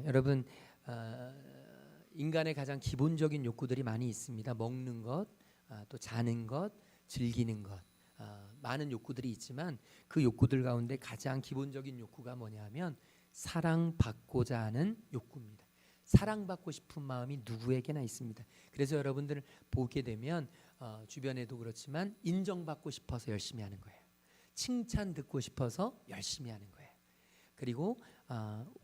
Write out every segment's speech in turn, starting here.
여러분 인간의 가장 기본적인 욕구들이 많이 있습니다. 먹는 것, 또 자는 것, 즐기는 것, 많은 욕구들이 있지만 그 욕구들 가운데 가장 기본적인 욕구가 뭐냐면 사랑받고자 하는 욕구입니다. 사랑받고 싶은 마음이 누구에게나 있습니다. 그래서 여러분들 보게 되면 주변에도 그렇지만 인정받고 싶어서 열심히 하는 거예요. 칭찬 듣고 싶어서 열심히 하는 거예요. 그리고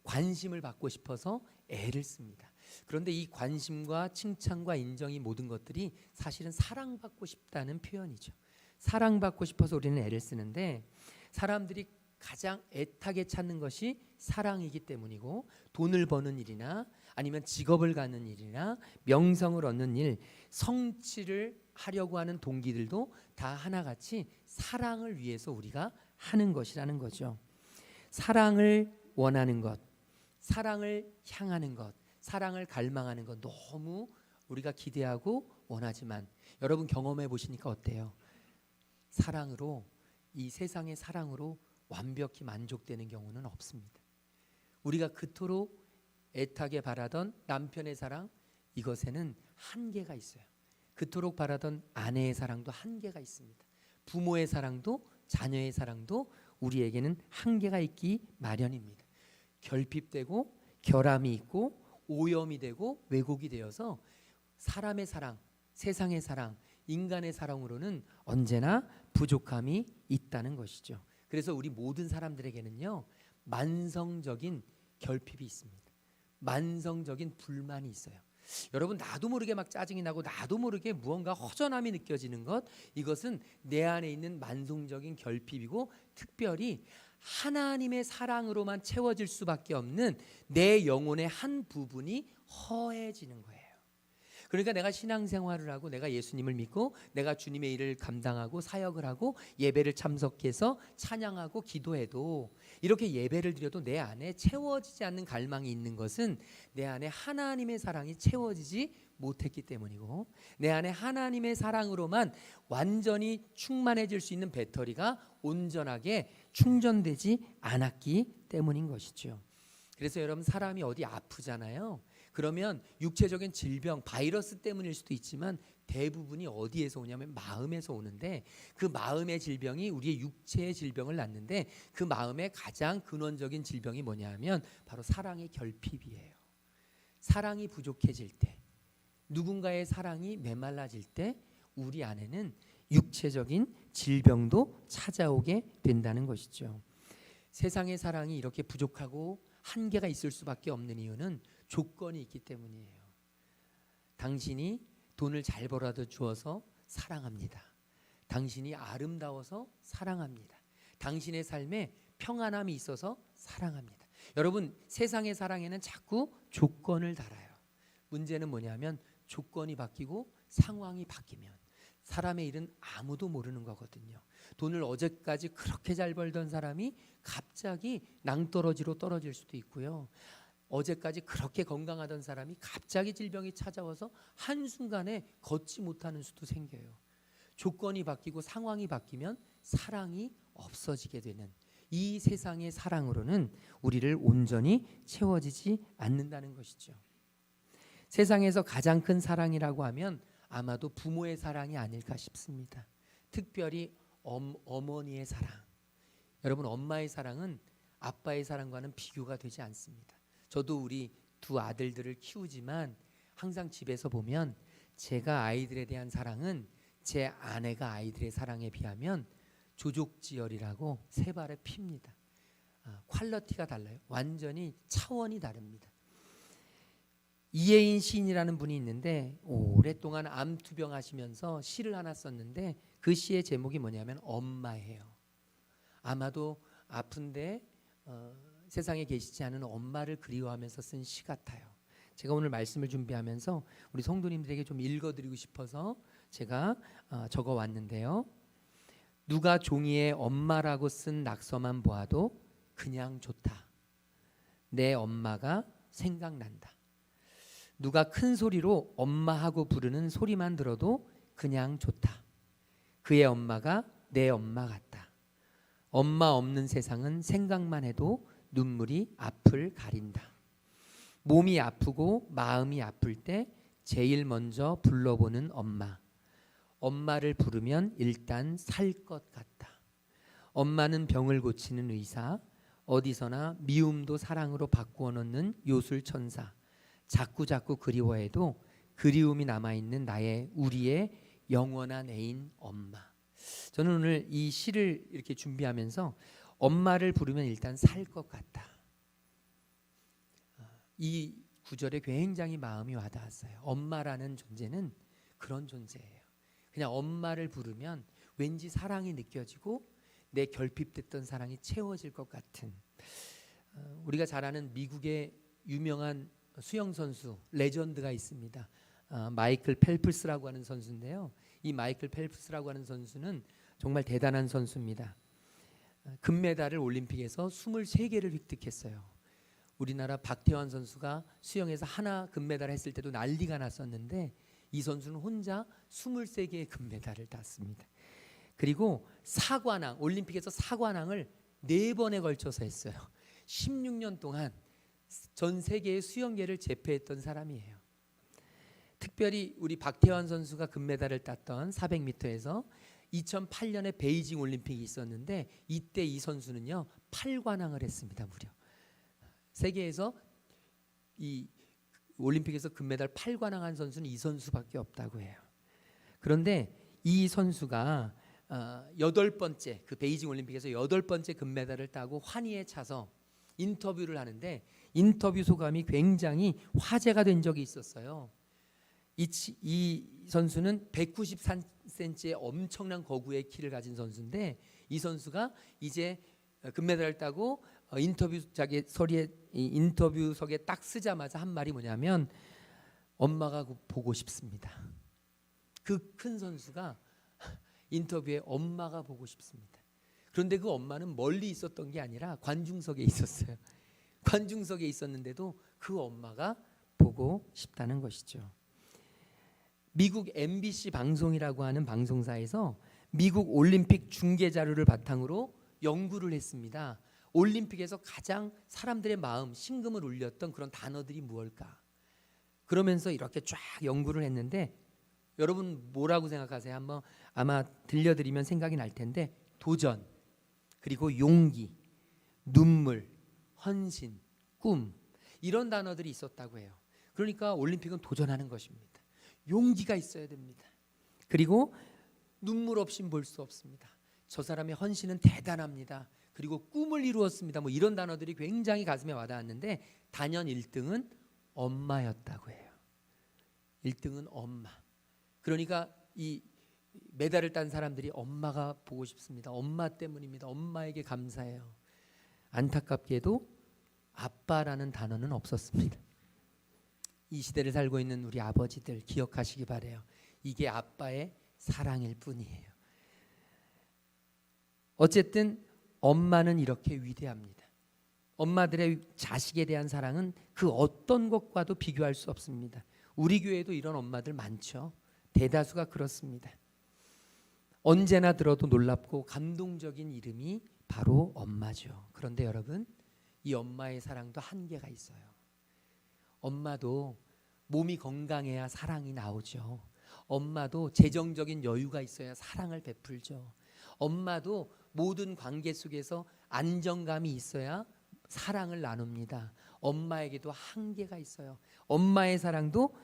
관심을 받고 싶어서 애를 씁니다. 그런데 이 관심과 칭찬과 인정이 모든 것들이 사실은 사랑받고 싶다는 표현이죠. 사랑받고 싶어서 우리는 애를 쓰는데 사람들이 가장 애타게 찾는 것이 사랑이기 때문이고, 돈을 버는 일이나 아니면 직업을 갖는 일이나 명성을 얻는 일, 성취를 하려고 하는 동기들도 다 하나같이 사랑을 위해서 우리가 하는 것이라는 거죠. 사랑을 원하는 것, 사랑을 향하는 것, 사랑을 갈망하는 것 너무 우리가 기대하고 원하지만 여러분 경험해 보시니까 어때요? 사랑으로, 이 세상의 사랑으로 완벽히 만족되는 경우는 없습니다. 우리가 그토록 애타게 바라던 남편의 사랑, 이것에는 한계가 있어요. 그토록 바라던 아내의 사랑도 한계가 있습니다. 부모의 사랑도, 자녀의 사랑도 우리에게는 한계가 있기 마련입니다. 결핍되고 결함이 있고 오염이 되고 왜곡이 되어서 사람의 사랑, 세상의 사랑, 인간의 사랑으로는 언제나 부족함이 있다는 것이죠. 그래서 우리 모든 사람들에게는요, 만성적인 결핍이 있습니다. 만성적인 불만이 있어요. 여러분, 나도 모르게 막 짜증이 나고 나도 모르게 무언가 허전함이 느껴지는 것, 이것은 내 안에 있는 만성적인 결핍이고, 특별히 하나님의 사랑으로만 채워질 수밖에 없는 내 영혼의 한 부분이 허해지는 거예요. 그러니까 내가 신앙생활을 하고 내가 예수님을 믿고 내가 주님의 일을 감당하고 사역을 하고 예배를 참석해서 찬양하고 기도해도, 이렇게 예배를 드려도 내 안에 채워지지 않는 갈망이 있는 것은 내 안에 하나님의 사랑이 채워지지 못했기 때문이고, 내 안에 하나님의 사랑으로만 완전히 충만해질 수 있는 배터리가 온전하게 충전되지 않았기 때문인 것이죠. 그래서 여러분, 사람이 어디 아프잖아요. 그러면 육체적인 질병, 바이러스 때문일 수도 있지만 대부분이 어디에서 오냐면 마음에서 오는데, 그 마음의 질병이 우리의 육체의 질병을 낳는데, 그 마음의 가장 근원적인 질병이 뭐냐 하면 바로 사랑의 결핍이에요. 사랑이 부족해질 때, 누군가의 사랑이 메말라질 때 우리 안에는 육체적인 질병도 찾아오게 된다는 것이죠. 세상의 사랑이 이렇게 부족하고 한계가 있을 수밖에 없는 이유는 조건이 있기 때문이에요. 당신이 돈을 잘 벌어다 주어서 사랑합니다. 당신이 아름다워서 사랑합니다. 당신의 삶에 평안함이 있어서 사랑합니다. 여러분, 세상의 사랑에는 자꾸 조건을 달아요. 문제는 뭐냐면 조건이 바뀌고 상황이 바뀌면 사람의 일은 아무도 모르는 거거든요. 돈을 어제까지 그렇게 잘 벌던 사람이 갑자기 낭떠러지로 떨어질 수도 있고요. 어제까지 그렇게 건강하던 사람이 갑자기 질병이 찾아와서 한순간에 걷지 못하는 수도 생겨요. 조건이 바뀌고 상황이 바뀌면 사랑이 없어지게 되는 이 세상의 사랑으로는 우리를 온전히 채워지지 않는다는 것이죠. 세상에서 가장 큰 사랑이라고 하면 아마도 부모의 사랑이 아닐까 싶습니다. 특별히 어머니의 사랑. 여러분, 엄마의 사랑은 아빠의 사랑과는 비교가 되지 않습니다. 저도 우리 두 아들들을 키우지만 항상 집에서 보면 제가 아이들에 대한 사랑은 제 아내가 아이들의 사랑에 비하면 조족지혈이라고 세 발에 핍니다. 퀄리티가 달라요. 완전히 차원이 다릅니다. 이혜인 시인이라는 분이 있는데 오랫동안 암투병 하시면서 시를 하나 썼는데 그 시의 제목이 뭐냐면 엄마예요. 아마도 아픈데 세상에 계시지 않은 엄마를 그리워하면서 쓴 시 같아요. 제가 오늘 말씀을 준비하면서 우리 성도님들에게 좀 읽어드리고 싶어서 제가 적어왔는데요. 누가 종이에 엄마라고 쓴 낙서만 보아도 그냥 좋다. 내 엄마가 생각난다. 누가 큰 소리로 엄마하고 부르는 소리만 들어도 그냥 좋다. 그의 엄마가 내 엄마 같다. 엄마 없는 세상은 생각만 해도 눈물이 앞을 가린다. 몸이 아프고 마음이 아플 때 제일 먼저 불러보는 엄마. 엄마를 부르면 일단 살 것 같다. 엄마는 병을 고치는 의사, 어디서나 미움도 사랑으로 바꾸어 놓는 요술천사. 자꾸자꾸 그리워해도 그리움이 남아있는 우리의 영원한 애인 엄마. 저는 오늘 이 시를 이렇게 준비하면서 엄마를 부르면 일단 살 것 같다. 이 구절에 굉장히 마음이 와닿았어요. 엄마라는 존재는 그런 존재예요. 그냥 엄마를 부르면 왠지 사랑이 느껴지고 내 결핍됐던 사랑이 채워질 것 같은, 우리가 잘 아는 미국의 유명한 수영 선수 레전드가 있습니다. 마이클 펠프스라고 하는 선수인데요. 이 마이클 펠프스라고 하는 선수는 정말 대단한 선수입니다. 금메달을 올림픽에서 23개를 획득했어요. 우리나라 박태환 선수가 수영에서 하나 금메달 했을 때도 난리가 났었는데 이 선수는 혼자 23개의 금메달을 땄습니다. 그리고 사관왕, 올림픽에서 사관왕을 4번에 걸쳐서 했어요. 16년 동안 전 세계의 수영계를 제패했던 사람이에요. 특별히 우리 박태환 선수가 금메달을 땄던 400m에서 2008년에 베이징 올림픽이 있었는데 이때 이 선수는요 8관왕을 했습니다. 무려 세계에서 이 올림픽에서 금메달 8관왕한 선수는 이 선수밖에 없다고 해요. 그런데 이 선수가 8번째 그 베이징 올림픽에서 8번째 금메달을 따고 환희에 차서 인터뷰를 하는데 인터뷰 소감이 굉장히 화제가 된 적이 있었어요. 이 선수는 193cm의 엄청난 거구의 키를 가진 선수인데 이 선수가 이제 금메달을 따고 인터뷰석에 딱 쓰자마자 한 말이 뭐냐면 엄마가 보고 싶습니다. 그 큰 선수가 인터뷰에 엄마가 보고 싶습니다. 그런데 그 엄마는 멀리 있었던 게 아니라 관중석에 있었어요. 관중석에 있었는데도 그 엄마가 보고 싶다는 것이죠. 미국 MBC 방송이라고 하는 방송사에서 미국 올림픽 중계 자료를 바탕으로 연구를 했습니다. 올림픽에서 가장 사람들의 마음, 심금을 울렸던 그런 단어들이 무엇일까? 그러면서 이렇게 쫙 연구를 했는데 여러분 뭐라고 생각하세요? 한번 아마 들려드리면 생각이 날 텐데 도전, 그리고 용기, 눈물, 헌신, 꿈 이런 단어들이 있었다고 해요. 그러니까 올림픽은 도전하는 것입니다. 용기가 있어야 됩니다. 그리고 눈물 없이 볼 수 없습니다. 저 사람의 헌신은 대단합니다. 그리고 꿈을 이루었습니다. 뭐 이런 단어들이 굉장히 가슴에 와닿았는데 단연 1등은 엄마였다고 해요. 1등은 엄마. 그러니까 이 메달을 딴 사람들이 엄마가 보고 싶습니다. 엄마 때문입니다. 엄마에게 감사해요. 안타깝게도 아빠라는 단어는 없었습니다. 이 시대를 살고 있는 우리 아버지들 기억하시기 바라요. 이게 아빠의 사랑일 뿐이에요. 어쨌든 엄마는 이렇게 위대합니다. 엄마들의 자식에 대한 사랑은 그 어떤 것과도 비교할 수 없습니다. 우리 교회도 이런 엄마들 많죠. 대다수가 그렇습니다. 언제나 들어도 놀랍고 감동적인 이름이 바로 엄마죠. 그런데 여러분, 이 엄마의 사랑도 한계가 있어요. 엄마도 몸이 건강해야 사랑이 나오죠. 엄마도 재정적인 여유가 있어야 사랑을 베풀죠. 엄마도 모든 관계 속에서 안정감이 있어야 사랑을 나눕니다. 엄마에게도 한계가 있어요. 엄마의 사랑도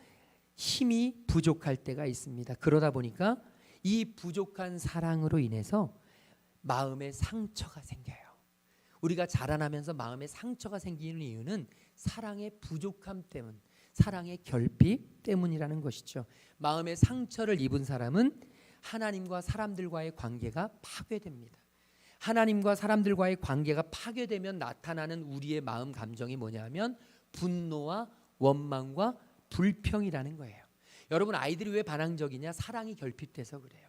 힘이 부족할 때가 있습니다. 그러다 보니까 이 부족한 사랑으로 인해서 마음에 상처가 생겨요. 우리가 자라나면서 마음에 상처가 생기는 이유는 사랑의 부족함 때문, 사랑의 결핍 때문이라는 것이죠. 마음의 상처를 입은 사람은 하나님과 사람들과의 관계가 파괴됩니다. 하나님과 사람들과의 관계가 파괴되면 나타나는 우리의 마음 감정이 뭐냐면 분노와 원망과 불평이라는 거예요. 여러분, 아이들이 왜 반항적이냐? 사랑이 결핍돼서 그래요.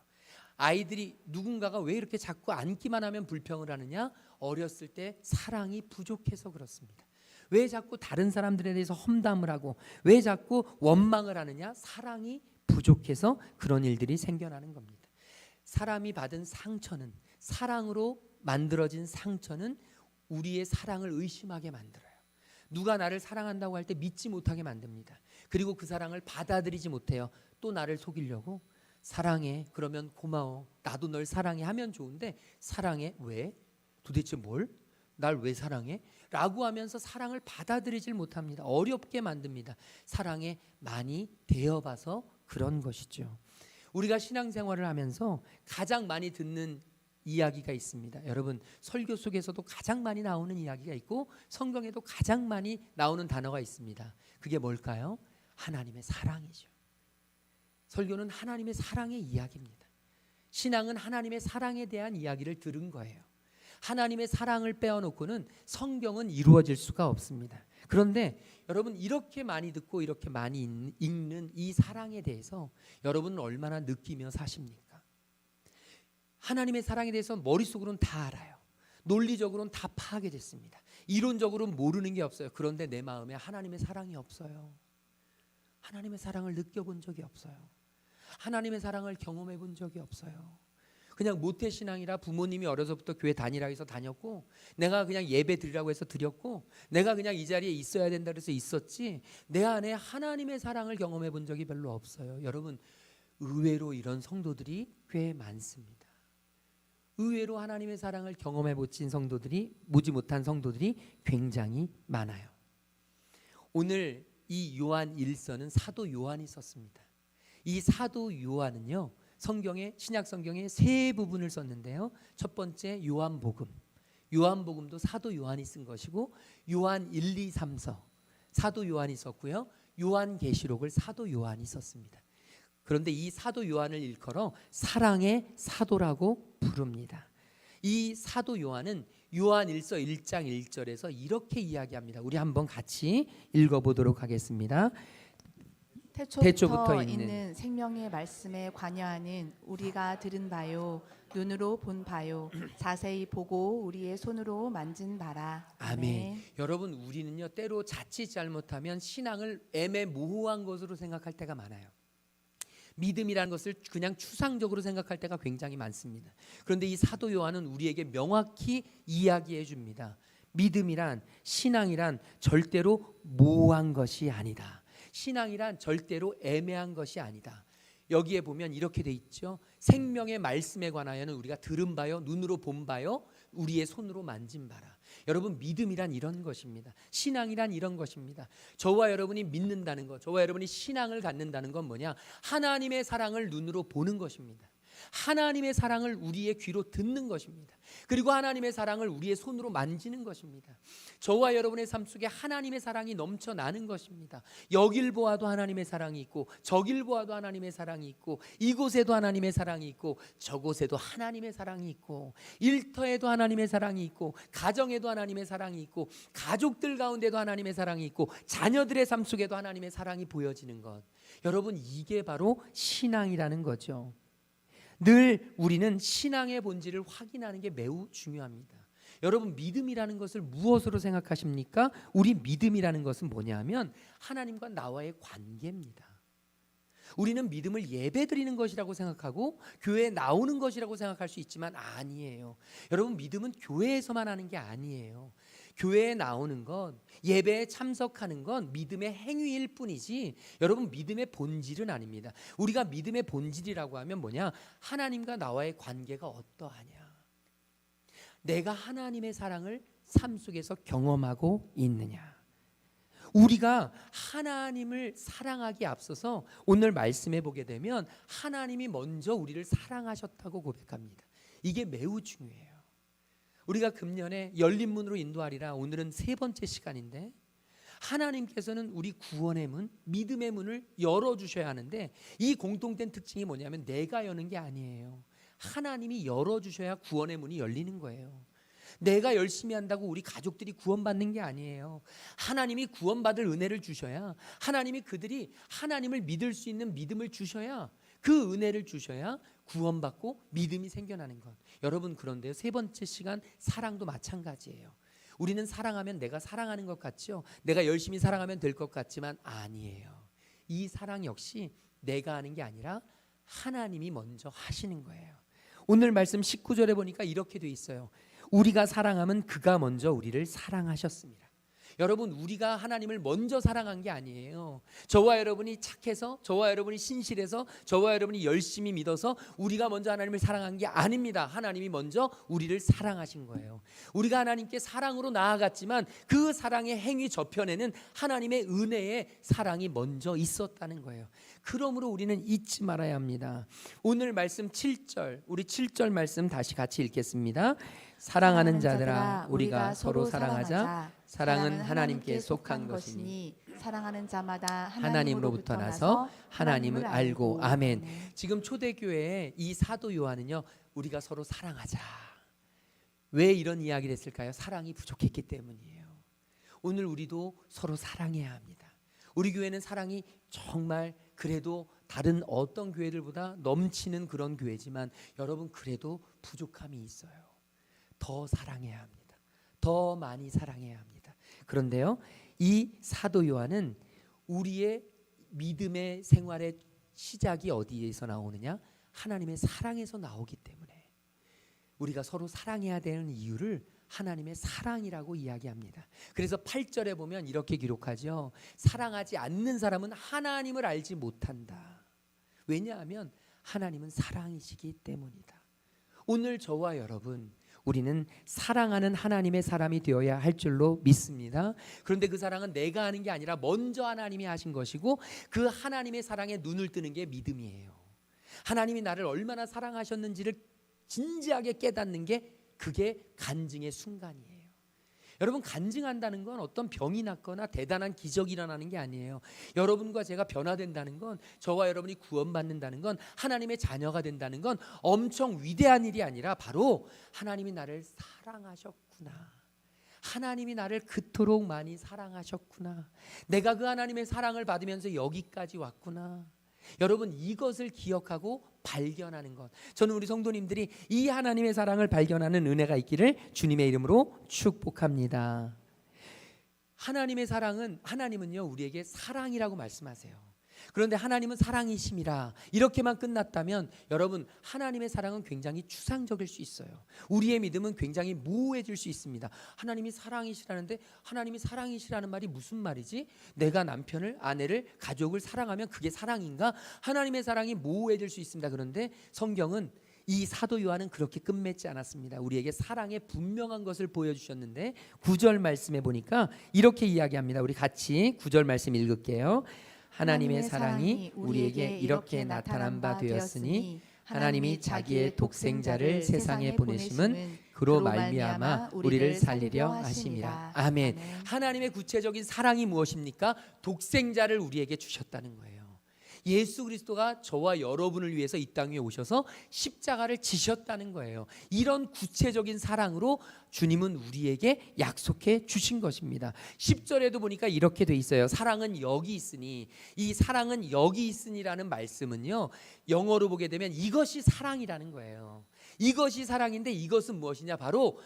아이들이 누군가가 왜 이렇게 자꾸 안기만 하면 불평을 하느냐? 어렸을 때 사랑이 부족해서 그렇습니다. 왜 자꾸 다른 사람들에 대해서 험담을 하고 왜 자꾸 원망을 하느냐? 사랑이 부족해서 그런 일들이 생겨나는 겁니다. 사람이 받은 상처는, 사랑으로 만들어진 상처는 우리의 사랑을 의심하게 만들어요. 누가 나를 사랑한다고 할 때 믿지 못하게 만듭니다. 그리고 그 사랑을 받아들이지 못해요. 또 나를 속이려고 사랑해, 그러면 고마워, 나도 널 사랑해 하면 좋은데 사랑해? 왜? 도대체 뭘? 날 왜 사랑해? 라고 하면서 사랑을 받아들이질 못합니다. 어렵게 만듭니다. 사랑에 많이 대여봐서 그런 것이죠. 우리가 신앙생활을 하면서 가장 많이 듣는 이야기가 있습니다. 여러분, 설교 속에서도 가장 많이 나오는 이야기가 있고 성경에도 가장 많이 나오는 단어가 있습니다. 그게 뭘까요? 하나님의 사랑이죠. 설교는 하나님의 사랑의 이야기입니다. 신앙은 하나님의 사랑에 대한 이야기를 들은 거예요. 하나님의 사랑을 빼어놓고는 성경은 이루어질 수가 없습니다. 그런데 여러분, 이렇게 많이 듣고 이렇게 많이 읽는 이 사랑에 대해서 여러분은 얼마나 느끼며 사십니까? 하나님의 사랑에 대해서 머릿속으로는 다 알아요. 논리적으로는 다 파악됐습니다. 이론적으로는 모르는 게 없어요. 그런데 내 마음에 하나님의 사랑이 없어요. 하나님의 사랑을 느껴본 적이 없어요. 하나님의 사랑을 경험해 본 적이 없어요. 그냥 모태신앙이라 부모님이 어려서부터 교회 다니라 해서 다녔고, 내가 그냥 예배 드리라고 해서 드렸고, 내가 그냥 이 자리에 있어야 된다 그래서 있었지, 내 안에 하나님의 사랑을 경험해 본 적이 별로 없어요. 여러분, 의외로 이런 성도들이 꽤 많습니다. 의외로 하나님의 사랑을 경험해 보지 못한 성도들이 굉장히 많아요. 오늘 이 요한 1서는 사도 요한이 썼습니다. 이 사도 요한은요, 신약 성경에 세 부분을 썼는데요. 첫 번째 요한복음. 요한복음도 사도 요한이 쓴 것이고, 요한 1, 2, 3서 사도 요한이 썼고요. 요한계시록을 사도 요한이 썼습니다. 그런데 이 사도 요한을 일컬어 사랑의 사도라고 부릅니다. 이 사도 요한은 요한 1서 1장 1절에서 이렇게 이야기합니다. 우리 한번 같이 읽어보도록 하겠습니다. 태초부터 있는 생명의 말씀에 관여하는 우리가 들은 바요, 눈으로 본 바요, 자세히 보고 우리의 손으로 만진 바라. 아멘. 여러분, 우리는요, 때로 자칫 잘못하면 신앙을 애매모호한 것으로 생각할 때가 많아요. 믿음이라는 것을 그냥 추상적으로 생각할 때가 굉장히 많습니다. 그런데 이 사도 요한은 우리에게 명확히 이야기해 줍니다. 믿음이란, 신앙이란 절대로 모호한 것이 아니다. 신앙이란 절대로 애매한 것이 아니다. 여기에 보면 이렇게 돼 있죠. 생명의 말씀에 관하여는 우리가 들은 바요, 눈으로 본 바요, 우리의 손으로 만진 바라. 여러분, 믿음이란 이런 것입니다. 신앙이란 이런 것입니다. 저와 여러분이 믿는다는 것, 저와 여러분이 신앙을 갖는다는 건 뭐냐? 하나님의 사랑을 눈으로 보는 것입니다. 하나님의 사랑을 우리의 귀로 듣는 것입니다. 그리고 하나님의 사랑을 우리의 손으로 만지는 것입니다. 저와 여러분의 삶 속에 하나님의 사랑이 넘쳐나는 것입니다. 여길 보아도 하나님의 사랑이 있고, 저길 보아도 하나님의 사랑이 있고, 이곳에도 하나님의 사랑이 있고, 저곳에도 하나님의 사랑이 있고, 일터에도 하나님의 사랑이 있고, 가정에도 하나님의 사랑이 있고, 가족들 가운데도 하나님의 사랑이 있고, 자녀들의 삶 속에도 하나님의 사랑이 보여지는 것, 여러분, 이게 바로 신앙이라는 거죠. 늘 우리는 신앙의 본질을 확인하는 게 매우 중요합니다. 여러분, 믿음이라는 것을 무엇으로 생각하십니까? 우리 믿음이라는 것은 뭐냐면 하나님과 나와의 관계입니다. 우리는 믿음을 예배드리는 것이라고 생각하고 교회에 나오는 것이라고 생각할 수 있지만 아니에요. 여러분, 믿음은 교회에서만 하는 게 아니에요. 교회에 나오는 건, 예배에 참석하는 건 믿음의 행위일 뿐이지 여러분, 믿음의 본질은 아닙니다. 우리가 믿음의 본질이라고 하면 뭐냐? 하나님과 나와의 관계가 어떠하냐? 내가 하나님의 사랑을 삶 속에서 경험하고 있느냐? 우리가 하나님을 사랑하기에 앞서서 오늘 말씀해 보게 되면 하나님이 먼저 우리를 사랑하셨다고 고백합니다. 이게 매우 중요해요. 우리가 금년에 열린 문으로 인도하리라, 오늘은 세 번째 시간인데, 하나님께서는 우리 구원의 문, 믿음의 문을 열어주셔야 하는데, 이 공통된 특징이 뭐냐면 내가 여는 게 아니에요. 하나님이 열어주셔야 구원의 문이 열리는 거예요. 내가 열심히 한다고 우리 가족들이 구원받는 게 아니에요. 하나님이 구원받을 은혜를 주셔야, 하나님이 그들이 하나님을 믿을 수 있는 믿음을 주셔야, 그 은혜를 주셔야 구원받고 믿음이 생겨나는 것. 여러분, 그런데요, 세 번째 시간 사랑도 마찬가지예요. 우리는 사랑하면 내가 사랑하는 것 같죠? 내가 열심히 사랑하면 될 것 같지만 아니에요. 이 사랑 역시 내가 하는 게 아니라 하나님이 먼저 하시는 거예요. 오늘 말씀 19절에 보니까 이렇게 돼 있어요. 우리가 사랑하면 그가 먼저 우리를 사랑하셨습니다. 여러분, 우리가 하나님을 먼저 사랑한 게 아니에요. 저와 여러분이 착해서, 저와 여러분이 신실해서, 저와 여러분이 열심히 믿어서 우리가 먼저 하나님을 사랑한 게 아닙니다. 하나님이 먼저 우리를 사랑하신 거예요. 우리가 하나님께 사랑으로 나아갔지만 그 사랑의 행위 저편에는 하나님의 은혜의 사랑이 먼저 있었다는 거예요. 그러므로 우리는 잊지 말아야 합니다. 오늘 말씀 7절, 우리 7절 말씀 다시 같이 읽겠습니다. 사랑하는 자들아, 우리가 서로 사랑하자. 사랑은 하나님께 속한 것이니 사랑하는 자마다 하나님으로부터 나서 하나님을 알고. 아멘. 지금 초대교회의 이 사도 요한은요, 우리가 서로 사랑하자. 왜 이런 이야기를 했을까요? 사랑이 부족했기 때문이에요. 오늘 우리도 서로 사랑해야 합니다. 우리 교회는 사랑이 정말 그래도 다른 어떤 교회들보다 넘치는 그런 교회지만 여러분, 그래도 부족함이 있어요. 더 사랑해야 합니다. 더 많이 사랑해야 합니다. 그런데요, 이 사도 요한은 우리의 믿음의 생활의 시작이 어디에서 나오느냐? 하나님의 사랑에서 나오기 때문에 우리가 서로 사랑해야 되는 이유를 하나님의 사랑이라고 이야기합니다. 그래서 8절에 보면 이렇게 기록하죠. 사랑하지 않는 사람은 하나님을 알지 못한다. 왜냐하면 하나님은 사랑이시기 때문이다. 오늘 저와 여러분, 우리는 사랑하는 하나님의 사람이 되어야 할 줄로 믿습니다. 그런데 그 사랑은 내가 하는 게 아니라 먼저 하나님이 하신 것이고, 그 하나님의 사랑에 눈을 뜨는 게 믿음이에요. 하나님이 나를 얼마나 사랑하셨는지를 진지하게 깨닫는 게, 그게 간증의 순간이에요. 여러분, 간증한다는 건 어떤 병이 낫거나 대단한 기적이 일어나는 게 아니에요. 여러분과 제가 변화된다는 건, 저와 여러분이 구원받는다는 건, 하나님의 자녀가 된다는 건 엄청 위대한 일이 아니라 바로 하나님이 나를 사랑하셨구나, 하나님이 나를 그토록 많이 사랑하셨구나, 내가 그 하나님의 사랑을 받으면서 여기까지 왔구나. 여러분, 이것을 기억하고 발견하는 것, 저는 우리 성도님들이 이 하나님의 사랑을 발견하는 은혜가 있기를 주님의 이름으로 축복합니다. 하나님의 사랑은, 하나님은요 우리에게 사랑이라고 말씀하세요. 그런데 하나님은 사랑이심이라 이렇게만 끝났다면 여러분, 하나님의 사랑은 굉장히 추상적일 수 있어요. 우리의 믿음은 굉장히 모호해질 수 있습니다. 하나님이 사랑이시라는데, 하나님이 사랑이시라는 말이 무슨 말이지? 내가 남편을, 아내를, 가족을 사랑하면 그게 사랑인가? 하나님의 사랑이 모호해질 수 있습니다. 그런데 성경은, 이 사도 요한은 그렇게 끝맺지 않았습니다. 우리에게 사랑의 분명한 것을 보여주셨는데 9절 말씀에 보니까 이렇게 이야기합니다. 우리 같이 9절 말씀 읽을게요. 하나님의 사랑이 우리에게 이렇게 나타난 바 되었으니 하나님이 자기의 독생자를 세상에 보내심은 그로 말미암아 우리를 살리려 하심이라. 아멘. 하나님의 구체적인 사랑이 무엇입니까? 독생자를 우리에게 주셨다는 거예요. 예수 그리스도가 저와 여러분을 위해서 이 땅에 오셔서 십자가를 지셨다는 거예요. 이런 구체적인 사랑으로 주님은 우리에게 약속해 주신 것입니다. 10절에도 보니까 이렇게 돼 있어요. 사랑은 여기 있으니, 이 사랑은 여기 있으니라는 말씀은요, 영어로 보게 되면 이것이 사랑이라는 거예요. 이것이 사랑인데, 이것은 무엇이냐? 바로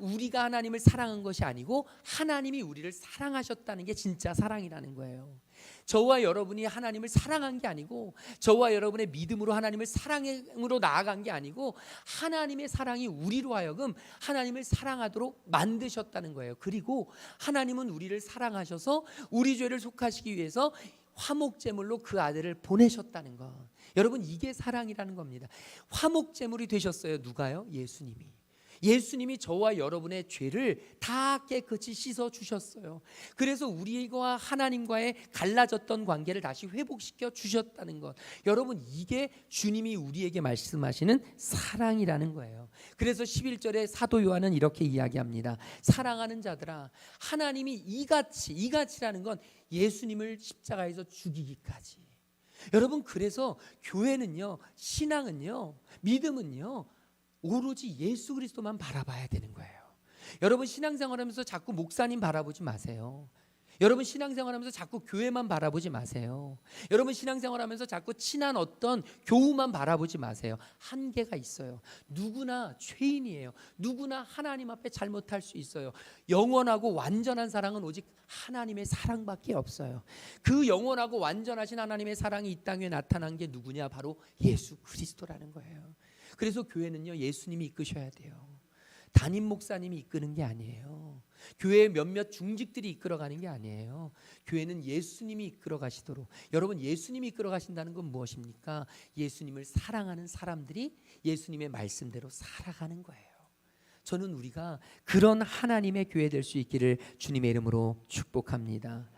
우리가 하나님을 사랑한 것이 아니고 하나님이 우리를 사랑하셨다는 게 진짜 사랑이라는 거예요. 저와 여러분이 하나님을 사랑한 게 아니고, 저와 여러분의 믿음으로 하나님을 사랑으로 나아간 게 아니고, 하나님의 사랑이 우리로 하여금 하나님을 사랑하도록 만드셨다는 거예요. 그리고 하나님은 우리를 사랑하셔서 우리 죄를 속하시기 위해서 화목제물로 그 아들을 보내셨다는 것. 여러분, 이게 사랑이라는 겁니다. 화목제물이 되셨어요. 누가요? 예수님이. 예수님이 저와 여러분의 죄를 다 깨끗이 씻어 주셨어요. 그래서 우리와 하나님과의 갈라졌던 관계를 다시 회복시켜 주셨다는 것. 여러분, 이게 주님이 우리에게 말씀하시는 사랑이라는 거예요. 그래서 11절에 사도 요한은 이렇게 이야기합니다. 사랑하는 자들아, 하나님이 이같이라는 건 예수님을 십자가에서 죽이기까지. 여러분, 그래서 교회는요, 신앙은요, 믿음은요, 오로지 예수 그리스도만 바라봐야 되는 거예요. 여러분, 신앙생활하면서 자꾸 목사님 바라보지 마세요. 여러분, 신앙생활하면서 자꾸 교회만 바라보지 마세요. 여러분, 신앙생활하면서 자꾸 친한 어떤 교우만 바라보지 마세요. 한계가 있어요. 누구나 죄인이에요. 누구나 하나님 앞에 잘못할 수 있어요. 영원하고 완전한 사랑은 오직 하나님의 사랑밖에 없어요. 그 영원하고 완전하신 하나님의 사랑이 이 땅에 나타난 게 누구냐? 바로 예수 그리스도라는 거예요. 그래서 교회는요, 예수님이 이끄셔야 돼요. 담임 목사님이 이끄는 게 아니에요. 교회의 몇몇 중직들이 이끌어가는 게 아니에요. 교회는 예수님이 이끌어가시도록. 여러분, 예수님이 이끌어가신다는 건 무엇입니까? 예수님을 사랑하는 사람들이 예수님의 말씀대로 살아가는 거예요. 저는 우리가 그런 하나님의 교회 될 수 있기를 주님의 이름으로 축복합니다.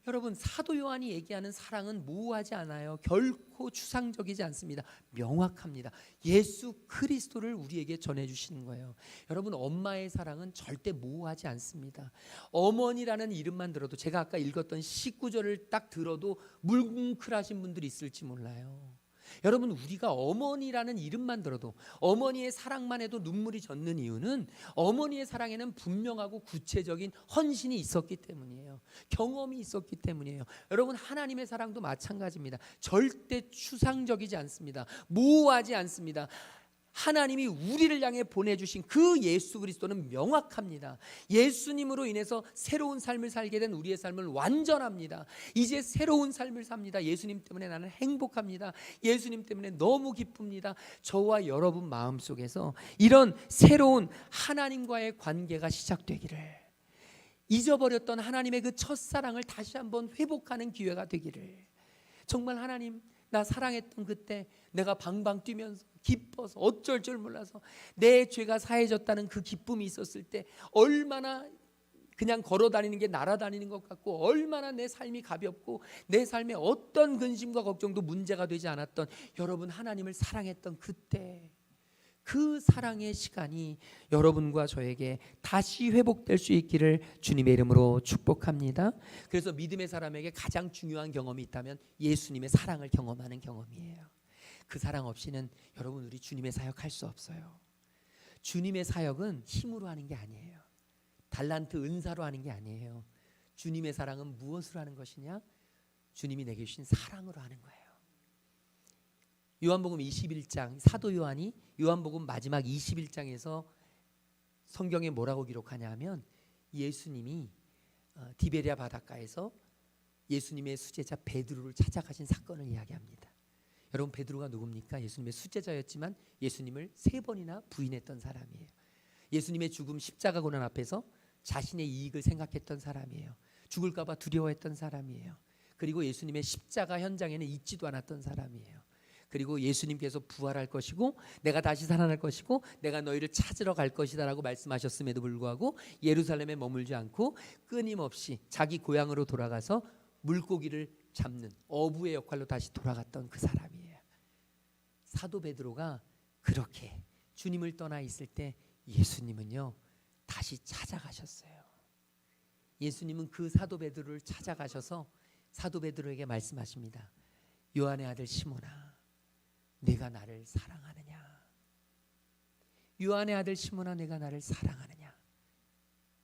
여러분, 사도 요한이 얘기하는 사랑은 모호하지 않아요. 결코 추상적이지 않습니다. 명확합니다. 예수 그리스도를 우리에게 전해주시는 거예요. 여러분, 엄마의 사랑은 절대 모호하지 않습니다. 어머니라는 이름만 들어도, 제가 아까 읽었던 19절을 딱 들어도 뭉클하신 분들이 있을지 몰라요. 여러분, 우리가 어머니라는 이름만 들어도, 어머니의 사랑만 해도 눈물이 젖는 이유는 어머니의 사랑에는 분명하고 구체적인 헌신이 있었기 때문이에요. 경험이 있었기 때문이에요. 여러분, 하나님의 사랑도 마찬가지입니다. 절대 추상적이지 않습니다. 모호하지 않습니다. 하나님이 우리를 향해 보내주신 그 예수 그리스도는 명확합니다. 예수님으로 인해서 새로운 삶을 살게 된 우리의 삶은 완전합니다. 이제 새로운 삶을 삽니다. 예수님 때문에 나는 행복합니다. 예수님 때문에 너무 기쁩니다. 저와 여러분 마음속에서 이런 새로운 하나님과의 관계가 시작되기를, 잊어버렸던 하나님의 그 첫사랑을 다시 한번 회복하는 기회가 되기를, 정말 하나님, 나 사랑했던 그때 내가 방방 뛰면서 기뻐서 어쩔 줄 몰라서 내 죄가 사해졌다는 그 기쁨이 있었을 때 얼마나 그냥 걸어다니는 게 날아다니는 것 같고, 얼마나 내 삶이 가볍고 내 삶에 어떤 근심과 걱정도 문제가 되지 않았던, 여러분 하나님을 사랑했던 그때 그 사랑의 시간이 여러분과 저에게 다시 회복될 수 있기를 주님의 이름으로 축복합니다. 그래서 믿음의 사람에게 가장 중요한 경험이 있다면 예수님의 사랑을 경험하는 경험이에요. 그 사랑 없이는 여러분, 우리 주님의 사역할 수 없어요. 주님의 사역은 힘으로 하는 게 아니에요. 달란트 은사로 하는 게 아니에요. 주님의 사랑은 무엇으로 하는 것이냐? 주님이 내게 주신 사랑으로 하는 거예요. 요한복음 21장, 사도 요한이 요한복음 마지막 21장에서 성경에 뭐라고 기록하냐 하면, 예수님이 디베랴 바닷가에서 예수님의 수제자 베드로를 찾아가신 사건을 이야기합니다. 여러분, 베드로가 누굽니까? 예수님의 수제자였지만 예수님을 3번이나 부인했던 사람이에요. 예수님의 죽음, 십자가 고난 앞에서 자신의 이익을 생각했던 사람이에요. 죽을까 봐 두려워했던 사람이에요. 그리고 예수님의 십자가 현장에는 있지도 않았던 사람이에요. 그리고 예수님께서 부활할 것이고 내가 다시 살아날 것이고 내가 너희를 찾으러 갈 것이다 라고 말씀하셨음에도 불구하고 예루살렘에 머물지 않고 끊임없이 자기 고향으로 돌아가서 물고기를 잡는 어부의 역할로 다시 돌아갔던 그 사람이에요. 사도 베드로가 그렇게 주님을 떠나 있을 때 예수님은요 다시 찾아가셨어요. 예수님은 그 사도 베드로를 찾아가셔서 사도 베드로에게 말씀하십니다. 요한의 아들 시몬아, 내가 나를 사랑하느냐? 요한의 아들 시몬아, 내가 나를 사랑하느냐?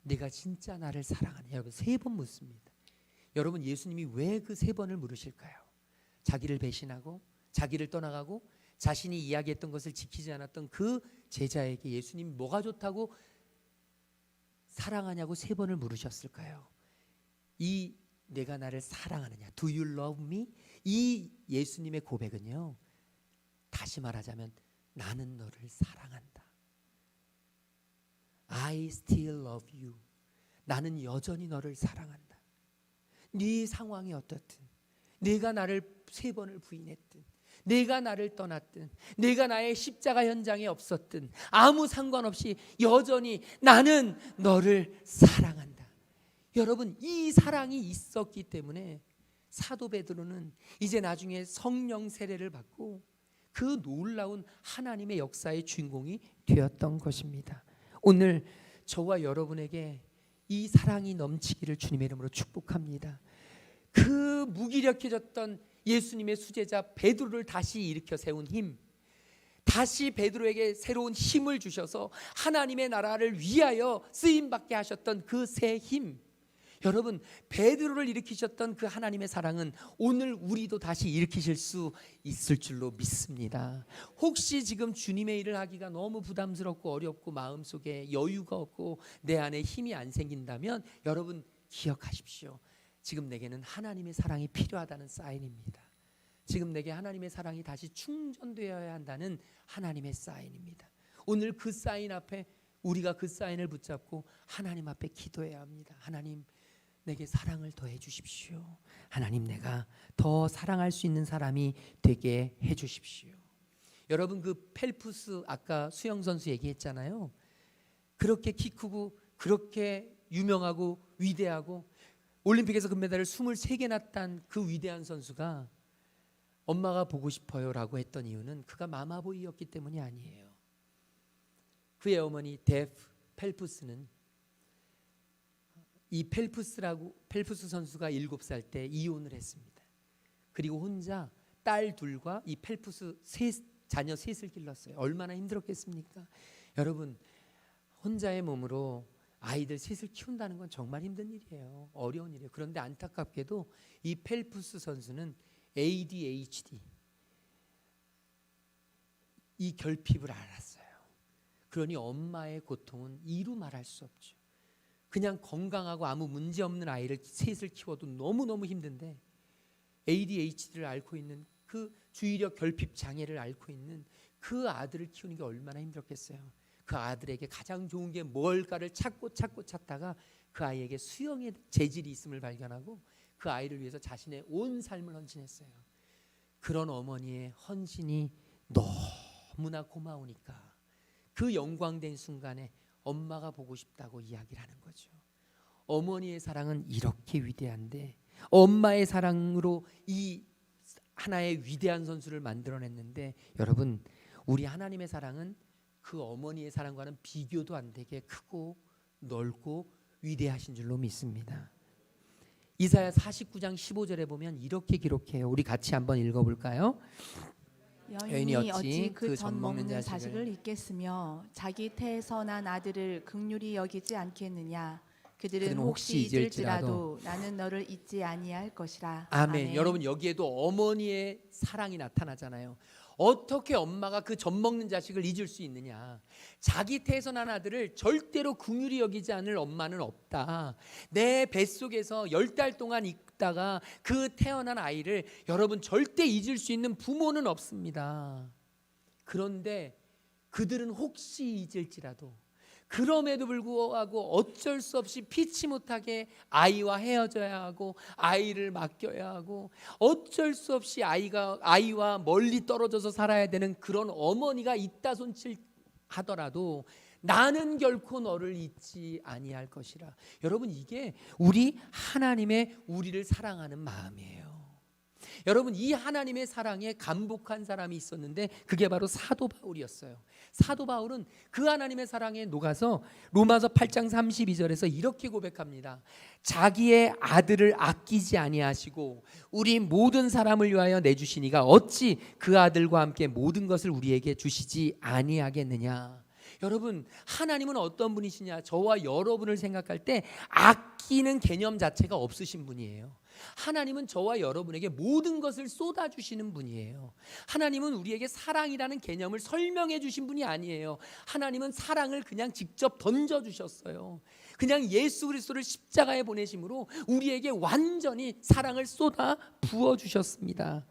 내가 진짜 나를 사랑하느냐? 여러분, 3번 묻습니다. 여러분, 예수님이 왜 그 3번을 물으실까요? 자기를 배신하고 자기를 떠나가고 자신이 이야기했던 것을 지키지 않았던 그 제자에게 예수님이 뭐가 좋다고 사랑하냐고 3번을 물으셨을까요? 이 내가 나를 사랑하느냐, Do you love me? 이 예수님의 고백은요, 다시 말하자면 나는 너를 사랑한다. I still love you. 나는 여전히 너를 사랑한다. 네 상황이 어떻든, 네가 나를 3번을 부인했든, 네가 나를 떠났든, 네가 나의 십자가 현장에 없었든 아무 상관없이 여전히 나는 너를 사랑한다. 여러분, 이 사랑이 있었기 때문에 사도 베드로는 이제 나중에 성령 세례를 받고 그 놀라운 하나님의 역사의 주인공이 되었던 것입니다. 오늘 저와 여러분에게 이 사랑이 넘치기를 주님의 이름으로 축복합니다. 그 무기력해졌던 예수님의 수제자 베드로를 다시 일으켜 세운 힘, 다시 베드로에게 새로운 힘을 주셔서 하나님의 나라를 위하여 쓰임받게 하셨던 그 새 힘, 여러분, 베드로를 일으키셨던 그 하나님의 사랑은 오늘 우리도 다시 일으키실 수 있을 줄로 믿습니다. 혹시 지금 주님의 일을 하기가 너무 부담스럽고 어렵고 마음속에 여유가 없고 내 안에 힘이 안 생긴다면 여러분 기억하십시오. 지금 내게는 하나님의 사랑이 필요하다는 사인입니다. 지금 내게 하나님의 사랑이 다시 충전되어야 한다는 하나님의 사인입니다. 오늘 그 사인 앞에 우리가 그 사인을 붙잡고 하나님 앞에 기도해야 합니다. 하나님, 내게 사랑을 더해 주십시오. 하나님, 내가 더 사랑할 수 있는 사람이 되게 해 주십시오. 여러분, 그 펠프스 아까 수영 선수 얘기했잖아요. 그렇게 키 크고 그렇게 유명하고 위대하고 올림픽에서 금메달을 23개나 딴 그 위대한 선수가 엄마가 보고 싶어요라고 했던 이유는 그가 마마보이였기 때문이 아니에요. 그의 어머니 데프 펠프스는 이 펠프스 선수가 7살 때 이혼을 했습니다. 그리고 혼자 딸 둘과 이 펠프스 자녀 셋을 길렀어요. 얼마나 힘들었겠습니까? 여러분, 혼자의 몸으로 아이들 셋을 키운다는 건 정말 힘든 일이에요. 어려운 일이에요. 그런데 안타깝게도 이 펠프스 선수는 ADHD, 이 결핍을 알았어요. 그러니 엄마의 고통은 이루 말할 수 없죠. 그냥 건강하고 아무 문제 없는 아이를 셋을 키워도 너무너무 힘든데 ADHD를 앓고 있는 그 주의력 결핍 장애를 앓고 있는 그 아들을 키우는 게 얼마나 힘들었겠어요. 그 아들에게 가장 좋은 게 뭘까를 찾다가 그 아이에게 수영의 재질이 있음을 발견하고 그 아이를 위해서 자신의 온 삶을 헌신했어요. 그런 어머니의 헌신이 너무나 고마우니까 그 영광된 순간에 엄마가 보고 싶다고 이야기를 하는 거죠. 어머니의 사랑은 이렇게 위대한데 엄마의 사랑으로 이 하나의 위대한 선수를 만들어냈는데, 여러분, 우리 하나님의 사랑은 그 어머니의 사랑과는 비교도 안 되게 크고 넓고 위대하신 줄로 믿습니다. 이사야 49장 15절에 보면 이렇게 기록해요. 우리 같이 한번 읽어볼까요? 여인이 어찌 그 전 먹는 자식을 잊겠으며 자기 태에서 난 아들을 긍휼히 여기지 않겠느냐. 그들은 혹시 잊을지라도 나는 너를 잊지 아니할 것이라. 아멘. 여러분, 여기에도 어머니의 사랑이 나타나잖아요. 어떻게 엄마가 그 젖 먹는 자식을 잊을 수 있느냐. 자기 태에서 난 아들을 절대로 긍휼히 여기지 않을 엄마는 없다. 내 뱃속에서 10달 동안 있다가 그 태어난 아이를 여러분 절대 잊을 수 있는 부모는 없습니다. 그런데 그들은 혹시 잊을지라도, 그럼에도 불구하고 어쩔 수 없이 피치 못하게 아이와 헤어져야 하고 아이를 맡겨야 하고 어쩔 수 없이 아이와 멀리 떨어져서 살아야 되는 그런 어머니가 있다 손칠 하더라도 나는 결코 너를 잊지 아니할 것이라. 여러분, 이게 우리 하나님의 우리를 사랑하는 마음이에요. 여러분, 이 하나님의 사랑에 감복한 사람이 있었는데 그게 바로 사도 바울이었어요. 사도 바울은 그 하나님의 사랑에 녹아서 로마서 8장 32절에서 이렇게 고백합니다. 자기의 아들을 아끼지 아니하시고 우리 모든 사람을 위하여 내주시니가 어찌 그 아들과 함께 모든 것을 우리에게 주시지 아니하겠느냐. 여러분, 하나님은 어떤 분이시냐? 저와 여러분을 생각할 때 아끼는 개념 자체가 없으신 분이에요. 하나님은 저와 여러분에게 모든 것을 쏟아주시는 분이에요. 하나님은 우리에게 사랑이라는 개념을 설명해 주신 분이 아니에요. 하나님은 사랑을 그냥 직접 던져주셨어요. 그냥 예수 그리스도를 십자가에 보내심으로 우리에게 완전히 사랑을 쏟아 부어주셨습니다.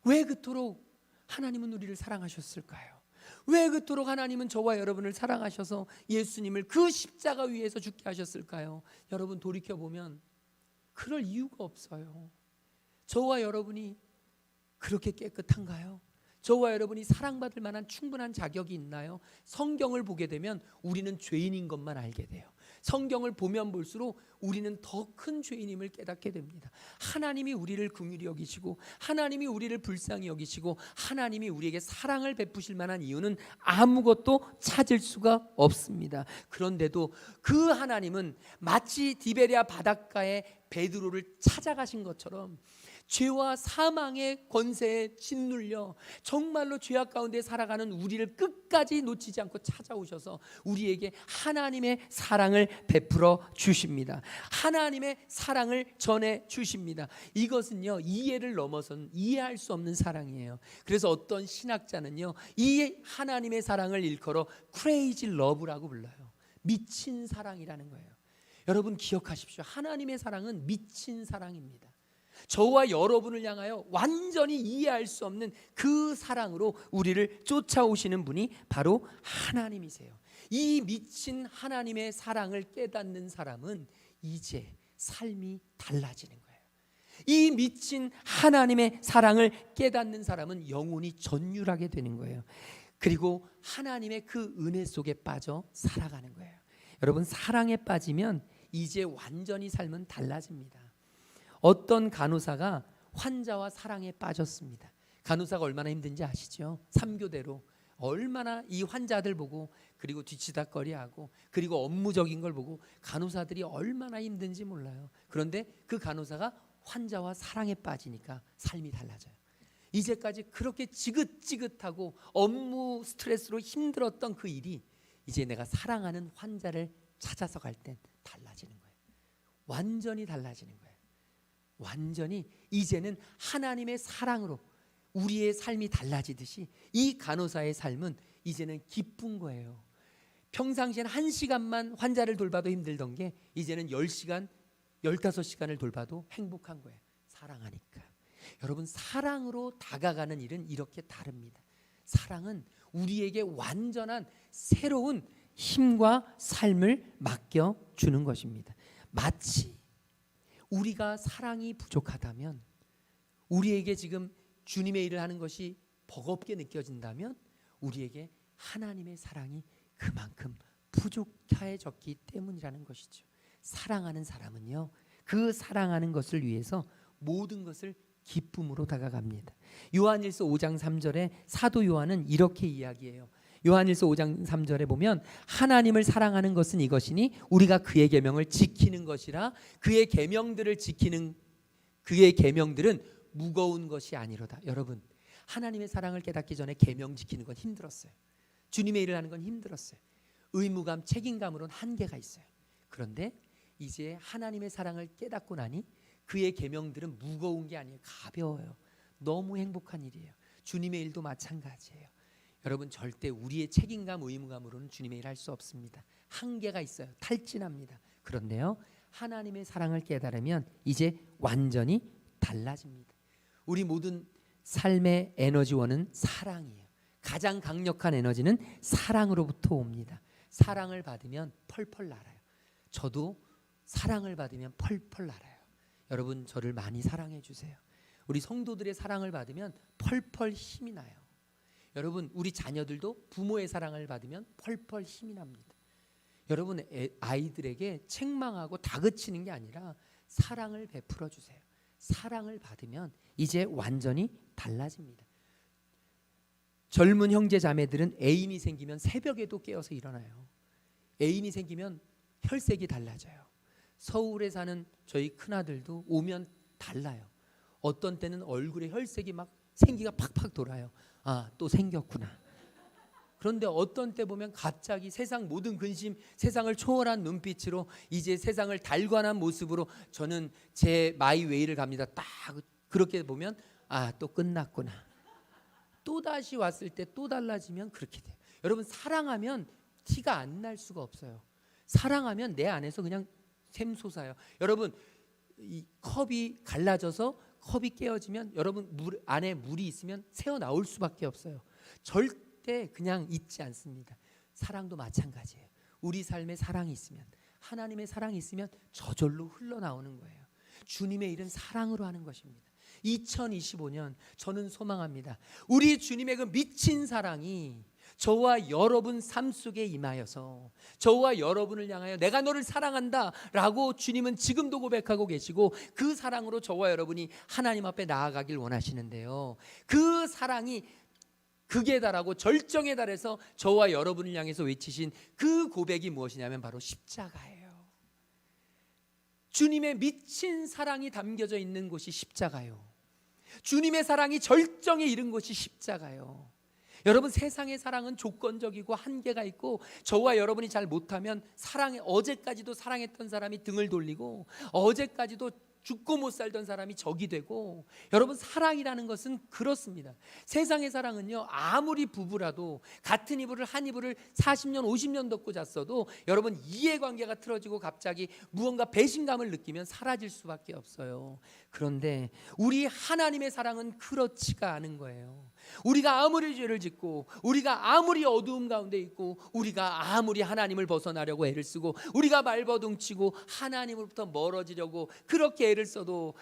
왜 그토록 하나님은 우리를 사랑하셨을까요? 왜 그토록 하나님은 저와 여러분을 사랑하셔서 예수님을 그 십자가 위에서 죽게 하셨을까요? 여러분, 돌이켜보면 그럴 이유가 없어요. 저와 여러분이 그렇게 깨끗한가요? 저와 여러분이 사랑받을 만한 충분한 자격이 있나요? 성경을 보게 되면 우리는 죄인인 것만 알게 돼요. 성경을 보면 볼수록 우리는 더 큰 죄인임을 깨닫게 됩니다. 하나님이 우리를 긍휼히 여기시고 하나님이 우리를 불쌍히 여기시고 하나님이 우리에게 사랑을 베푸실 만한 이유는 아무것도 찾을 수가 없습니다. 그런데도 그 하나님은 마치 디베랴 바닷가에 베드로를 찾아가신 것처럼 죄와 사망의 권세에 짓눌려 정말로 죄악 가운데 살아가는 우리를 끝까지 놓치지 않고 찾아오셔서 우리에게 하나님의 사랑을 베풀어 주십니다. 하나님의 사랑을 전해 주십니다. 이것은요, 이해를 넘어선 이해할 수 없는 사랑이에요. 그래서 어떤 신학자는요, 이 하나님의 사랑을 일컬어 crazy love라고 불러요. 미친 사랑이라는 거예요. 여러분, 기억하십시오. 하나님의 사랑은 미친 사랑입니다. 저와 여러분을 향하여 완전히 이해할 수 없는 그 사랑으로 우리를 쫓아오시는 분이 바로 하나님이세요. 이 미친 하나님의 사랑을 깨닫는 사람은 이제 삶이 달라지는 거예요. 이 미친 하나님의 사랑을 깨닫는 사람은 영혼이 전율하게 되는 거예요. 그리고 하나님의 그 은혜 속에 빠져 살아가는 거예요. 여러분, 사랑에 빠지면 이제 완전히 삶은 달라집니다. 어떤 간호사가 환자와 사랑에 빠졌습니다. 간호사가 얼마나 힘든지 아시죠? 3교대로 얼마나 이 환자들 보고, 그리고 뒤치다꺼리하고, 그리고 업무적인 걸 보고 간호사들이 얼마나 힘든지 몰라요. 그런데 그 간호사가 환자와 사랑에 빠지니까 삶이 달라져요. 이제까지 그렇게 지긋지긋하고 업무 스트레스로 힘들었던 그 일이 이제 내가 사랑하는 환자를 찾아서 갈 땐 달라지는 거예요. 완전히 달라지는 거예요. 완전히 이제는 하나님의 사랑으로 우리의 삶이 달라지듯이 이 간호사의 삶은 이제는 기쁜 거예요. 평상시엔 1시간만 환자를 돌봐도 힘들던 게 이제는 10시간, 15시간을 돌봐도 행복한 거예요. 사랑하니까. 여러분, 사랑으로 다가가는 일은 이렇게 다릅니다. 사랑은 우리에게 완전한 새로운 힘과 삶을 맡겨주는 것입니다. 마치 우리가 사랑이 부족하다면, 우리에게 지금 주님의 일을 하는 것이 버겁게 느껴진다면 우리에게 하나님의 사랑이 그만큼 부족해졌기 때문이라는 것이죠. 사랑하는 사람은요, 그 사랑하는 것을 위해서 모든 것을 기쁨으로 다가갑니다. 요한일서 5장 3절에 사도 요한은 이렇게 이야기해요. 요한일서 5장 3절에 보면 하나님을 사랑하는 것은 이것이니 우리가 그의 계명을 지키는 것이라. 그의 계명들을 지키는 그의 계명들은 무거운 것이 아니로다. 여러분, 하나님의 사랑을 깨닫기 전에 계명 지키는 건 힘들었어요. 주님의 일을 하는 건 힘들었어요. 의무감, 책임감으로는 한계가 있어요. 그런데 이제 하나님의 사랑을 깨닫고 나니 그의 계명들은 무거운 게 아니에요. 가벼워요. 너무 행복한 일이에요. 주님의 일도 마찬가지예요. 여러분, 절대 우리의 책임감, 의무감으로는 주님의 일 할 수 없습니다. 한계가 있어요. 탈진합니다. 그런데요, 하나님의 사랑을 깨달으면 이제 완전히 달라집니다. 우리 모든 삶의 에너지원은 사랑이에요. 가장 강력한 에너지는 사랑으로부터 옵니다. 사랑을 받으면 펄펄 날아요. 저도 사랑을 받으면 펄펄 날아요. 여러분, 저를 많이 사랑해 주세요. 우리 성도들의 사랑을 받으면 펄펄 힘이 나요. 여러분, 우리 자녀들도 부모의 사랑을 받으면 펄펄 힘이 납니다. 여러분, 아이들에게 책망하고 다그치는 게 아니라 사랑을 베풀어 주세요. 사랑을 받으면 이제 완전히 달라집니다. 젊은 형제 자매들은 애인이 생기면 새벽에도 깨어서 일어나요. 애인이 생기면 혈색이 달라져요. 서울에 사는 저희 큰아들도 오면 달라요. 어떤 때는 얼굴에 혈색이 막 생기가 팍팍 돌아요. 아, 또 생겼구나. 그런데 어떤 때 보면 갑자기 세상 모든 근심, 세상을 초월한 눈빛으로 이제 세상을 달관한 모습으로 저는 제 마이웨이를 갑니다. 딱 그렇게 보면 아, 또 끝났구나. 또 다시 왔을 때 또 달라지면 그렇게 돼요. 여러분, 사랑하면 티가 안 날 수가 없어요. 사랑하면 내 안에서 그냥 샘솟아요. 여러분, 이 컵이 갈라져서 컵이 깨어지면 여러분 물 안에 물이 있으면 새어 나올 수밖에 없어요. 절대 그냥 있지 않습니다. 사랑도 마찬가지예요. 우리 삶에 사랑이 있으면, 하나님의 사랑이 있으면 저절로 흘러나오는 거예요. 주님의 일은 사랑으로 하는 것입니다. 2025년 저는 소망합니다. 우리 주님의 그 미친 사랑이 저와 여러분 삶 속에 임하여서 저와 여러분을 향하여 내가 너를 사랑한다 라고 주님은 지금도 고백하고 계시고, 그 사랑으로 저와 여러분이 하나님 앞에 나아가길 원하시는데요, 그 사랑이 극에 달하고 절정에 달해서 저와 여러분을 향해서 외치신 그 고백이 무엇이냐면 바로 십자가예요. 주님의 미친 사랑이 담겨져 있는 곳이 십자가요. 주님의 사랑이 절정에 이른 곳이 십자가요. 여러분, 세상의 사랑은 조건적이고 한계가 있고, 저와 여러분이 잘 못하면 어제까지도 사랑했던 사람이 등을 돌리고, 어제까지도 죽고 못 살던 사람이 적이 되고, 여러분 사랑이라는 것은 그렇습니다. 세상의 사랑은요, 아무리 부부라도 같은 이불을 한 이불을 40년 50년 덮고 잤어도 여러분 이해관계가 틀어지고 갑자기 무언가 배신감을 느끼면 사라질 수밖에 없어요. 그런데 우리 하나님의 사랑은 그렇지가 않은 거예요. 우리가 아무리 죄를 짓고, 우리가 아무리 어두움 가운데 있고, 우리가 아무리 하나님을 벗어나려고 애를 쓰고, 우리가 말버둥치고 하나님으로부터 멀어지려고 그렇게 애를 써도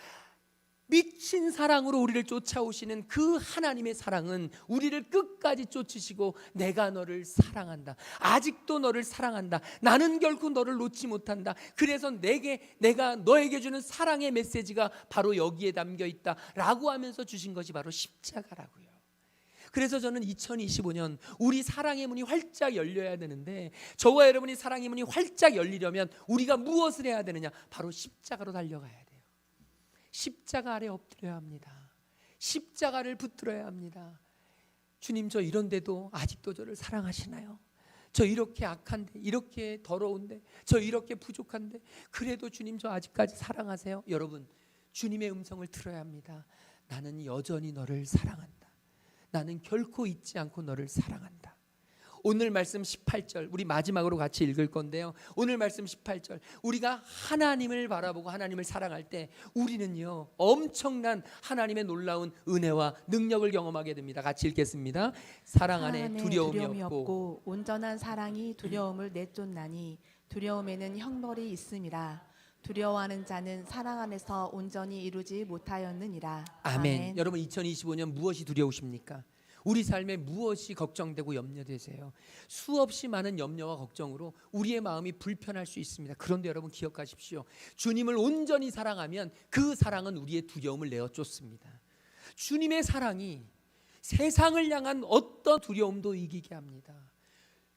미친 사랑으로 우리를 쫓아오시는 그 하나님의 사랑은 우리를 끝까지 쫓으시고, 내가 너를 사랑한다, 아직도 너를 사랑한다, 나는 결코 너를 놓지 못한다, 그래서 내가 너에게 주는 사랑의 메시지가 바로 여기에 담겨 있다 라고 하면서 주신 것이 바로 십자가라고요. 그래서 저는 2025년 우리 사랑의 문이 활짝 열려야 되는데, 저와 여러분이 사랑의 문이 활짝 열리려면 우리가 무엇을 해야 되느냐? 바로 십자가로 달려가야 돼요. 십자가 아래 엎드려야 합니다. 십자가를 붙들어야 합니다. 주님, 저 이런데도 아직도 저를 사랑하시나요? 저 이렇게 악한데, 이렇게 더러운데, 저 이렇게 부족한데, 그래도 주님 저 아직까지 사랑하세요? 여러분, 주님의 음성을 들어야 합니다. 나는 여전히 너를 사랑한다. 나는 결코 잊지 않고 너를 사랑한다. 오늘 말씀 18절 우리 마지막으로 같이 읽을 건데요, 오늘 말씀 18절, 우리가 하나님을 바라보고 하나님을 사랑할 때 우리는요 엄청난 하나님의 놀라운 은혜와 능력을 경험하게 됩니다. 같이 읽겠습니다. 사랑 안에 두려움이 없고 온전한 사랑이 두려움을 내쫓나니 두려움에는 형벌이 있음이라. 두려워하는 자는 사랑 안에서 온전히 이루지 못하였느니라. 아멘. 여러분 2025년 무엇이 두려우십니까? 우리 삶에 무엇이 걱정되고 염려되세요? 수없이 많은 염려와 걱정으로 우리의 마음이 불편할 수 있습니다. 그런데 여러분 기억하십시오. 주님을 온전히 사랑하면 그 사랑은 우리의 두려움을 내어 쫓습니다. 주님의 사랑이 세상을 향한 어떤 두려움도 이기게 합니다.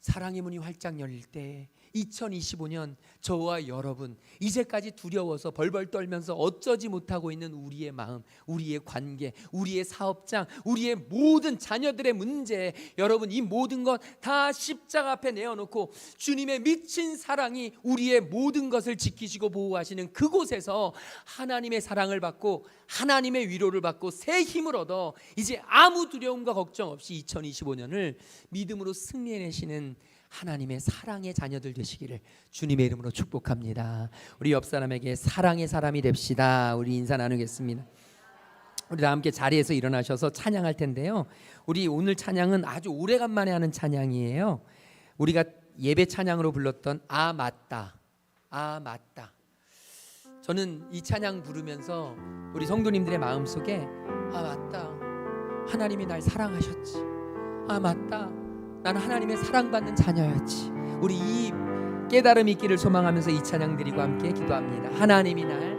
사랑의 문이 활짝 열릴 때 2025년 저와 여러분, 이제까지 두려워서 벌벌 떨면서 어쩌지 못하고 있는 우리의 마음, 우리의 관계, 우리의 사업장, 우리의 모든 자녀들의 문제, 여러분 이 모든 것 다 십자가 앞에 내어놓고 주님의 미친 사랑이 우리의 모든 것을 지키시고 보호하시는 그곳에서 하나님의 사랑을 받고 하나님의 위로를 받고 새 힘을 얻어 이제 아무 두려움과 걱정 없이 2025년을 믿음으로 승리해내시는 하나님의 사랑의 자녀들 되시기를 주님의 이름으로 축복합니다. 우리 옆 사람에게 사랑의 사람이 됩시다. 우리 인사 나누겠습니다. 우리 다 함께 자리에서 일어나셔서 찬양할 텐데요, 우리 오늘 찬양은 아주 오래간만에 하는 찬양이에요. 우리가 예배 찬양으로 불렀던 아 맞다, 아 맞다. 저는 이 찬양 부르면서 우리 성도님들의 마음속에 아 맞다, 하나님이 날 사랑하셨지, 아 맞다, 나는 하나님의 사랑받는 자녀였지. 우리 이 깨달음이 있기를 소망하면서 이 찬양 드리고 함께 기도합니다. 하나님이 날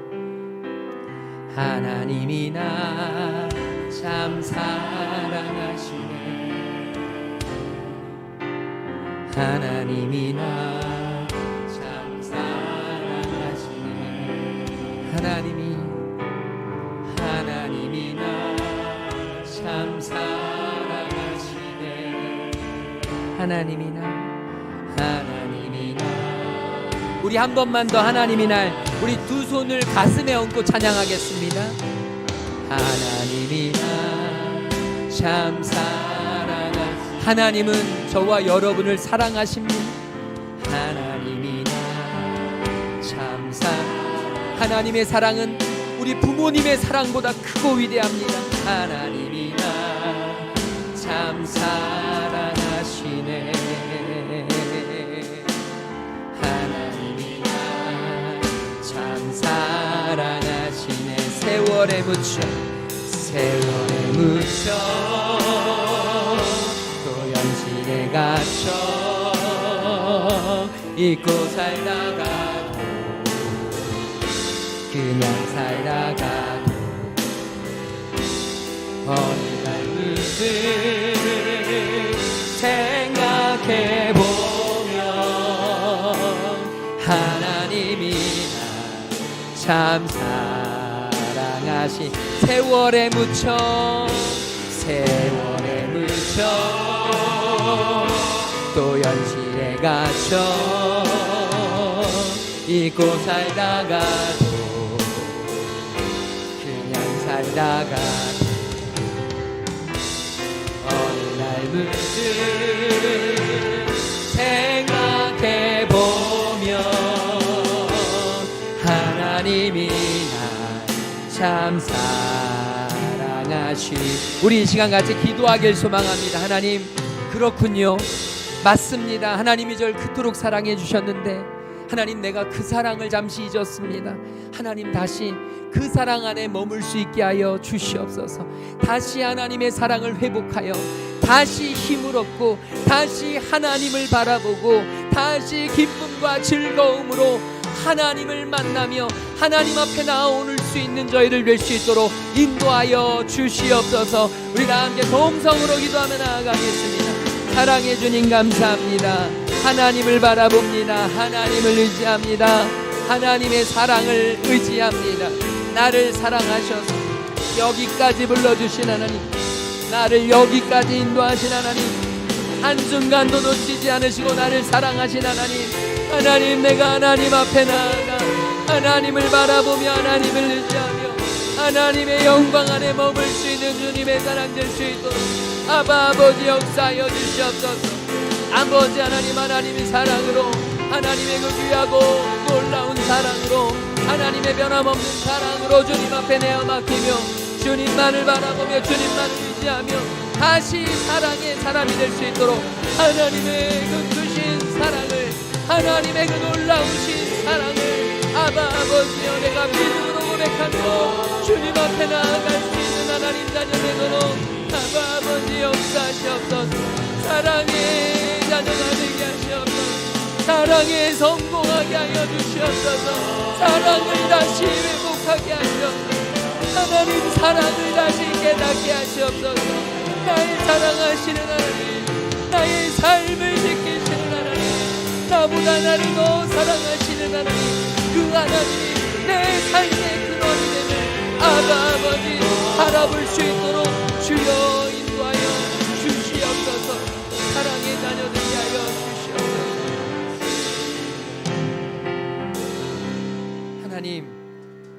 참 사랑하시네. 하나님이 날 참 사랑하시네. 하나님이 날 참 사랑하시네. 하나님이 날 우리 한 번만 더 하나님이 날 우리 두 손을 가슴에 얹고 찬양하겠습니다. 하나님이 날 참 사랑하시네. 하나님은 저와 여러분을 사랑하십니다. 하나님이 날 참 하나님의 사랑은 우리 부모님의 사랑보다 크고 위대합니다. 하나님이 날 참 사랑하시네. 하나님이 날 참 사랑하시네. 세월에 묻혀 또 현실에 갇혀 잊고 살다가도 그냥 살다가도 어느 날 문득 생각해보면 하나님이 날 참 사랑하시. 세월에 묻혀 또 현실에 갇혀 잊고 살다가도 살다가 어느 날 문득 생각해보면 하나님이 날 참 사랑하시. 우리 이 시간 같이 기도하길 소망합니다. 하나님, 그렇군요. 맞습니다. 하나님이 저를 그토록 사랑해 주셨는데 하나님, 내가 그 사랑을 잠시 잊었습니다. 하나님, 다시 그 사랑 안에 머물 수 있게 하여 주시옵소서. 다시 하나님의 사랑을 회복하여 다시 힘을 얻고 다시 하나님을 바라보고 다시 기쁨과 즐거움으로 하나님을 만나며 하나님 앞에 나아올 수 있는 저희를 뵐 수 있도록 인도하여 주시옵소서. 우리가 함께 동성으로 기도하며 나아가겠습니다. 사랑해 주님 감사합니다. 하나님을 바라봅니다. 하나님을 의지합니다. 하나님의 사랑을 의지합니다. 나를 사랑하셔서 여기까지 불러주신 하나님, 나를 여기까지 인도하신 하나님, 한순간도 놓치지 않으시고 나를 사랑하신 하나님, 하나님, 내가 하나님 앞에 나아가 하나님을 바라보며 하나님을 의지하며 하나님의 영광 안에 머물 수 있는 주님의 사랑 될 수 있도록 아바 아버지 역사하여 주시옵소서. 아버지 하나님, 하나님의 사랑으로, 하나님의 그 귀하고 놀라운 사랑으로, 하나님의 변함없는 사랑으로 주님 앞에 내어 맡기며 주님만을 바라보며 주님만을 의지하며 다시 사랑의 사람이 될 수 있도록 하나님의 그 크신 사랑을, 하나님의 그 놀라우신 사랑을 아바 아버지여 내가 믿음으로 고백하고 주님 앞에 나아갈 수 있는 하나님 자녀 되도록 아바 아버지 역사하시옵소서. 사랑의 자녀가 되게 하시옵소서. 사랑에 성공하게 하여 주시옵소서. 사랑을 다시 회복하게 하시옵소서. 하나님, 사랑을 다시 깨닫게 하시옵소서. 나의 사랑하시는 하나님, 나의 삶을 지키시는 하나님, 나보다 나를 더 사랑하시는 하나님, 그 하나님이 내 삶의 근원이 되는 아바 아버지 바라볼 수 있도록 주여 인도하여 주시옵소서. 사랑의 자녀 되게 하여 주시옵소서. 하나님,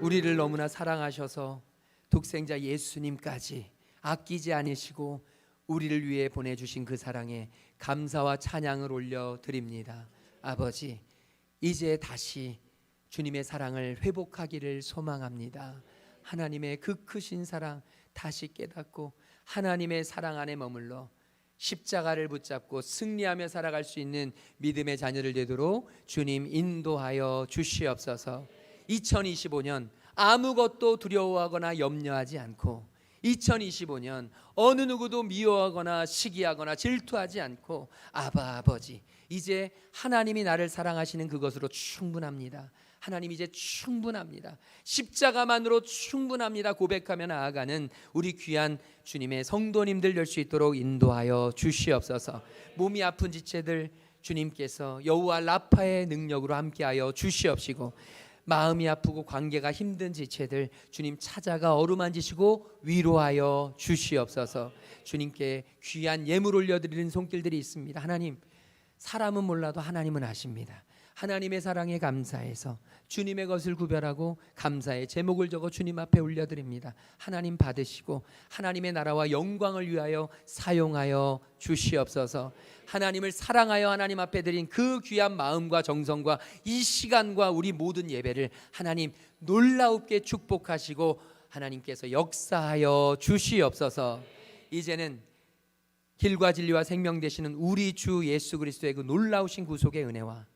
우리를 너무나 사랑하셔서 독생자 예수님까지 아끼지 않으시고 우리를 위해 보내주신 그 사랑에 감사와 찬양을 올려드립니다. 아버지, 이제 다시 주님의 사랑을 회복하기를 소망합니다. 하나님의 그 크신 사랑 다시 깨닫고 하나님의 사랑 안에 머물러 십자가를 붙잡고 승리하며 살아갈 수 있는 믿음의 자녀들 되도록 주님 인도하여 주시옵소서. 2025년 아무것도 두려워하거나 염려하지 않고 2025년 어느 누구도 미워하거나 시기하거나 질투하지 않고 아바 아버지, 이제 하나님이 나를 사랑하시는 그것으로 충분합니다. 하나님, 이제 충분합니다. 십자가만으로 충분합니다. 고백하며 나아가는 우리 귀한 주님의 성도님들 될 수 있도록 인도하여 주시옵소서. 몸이 아픈 지체들 주님께서 여호와 라파의 능력으로 함께하여 주시옵시고, 마음이 아프고 관계가 힘든 지체들 주님 찾아가 어루만지시고 위로하여 주시옵소서. 주님께 귀한 예물 올려드리는 손길들이 있습니다. 하나님, 사람은 몰라도 하나님은 아십니다. 하나님의 사랑에 감사해서 주님의 것을 구별하고 감사의 제목을 적어 주님 앞에 올려드립니다. 하나님 받으시고 하나님의 나라와 영광을 위하여 사용하여 주시옵소서. 하나님을 사랑하여 하나님 앞에 드린 그 귀한 마음과 정성과 이 시간과 우리 모든 예배를 하나님 놀라웁게 축복하시고 하나님께서 역사하여 주시옵소서. 이제는 길과 진리와 생명 되시는 우리 주 예수 그리스도의 그 놀라우신 구속의 은혜와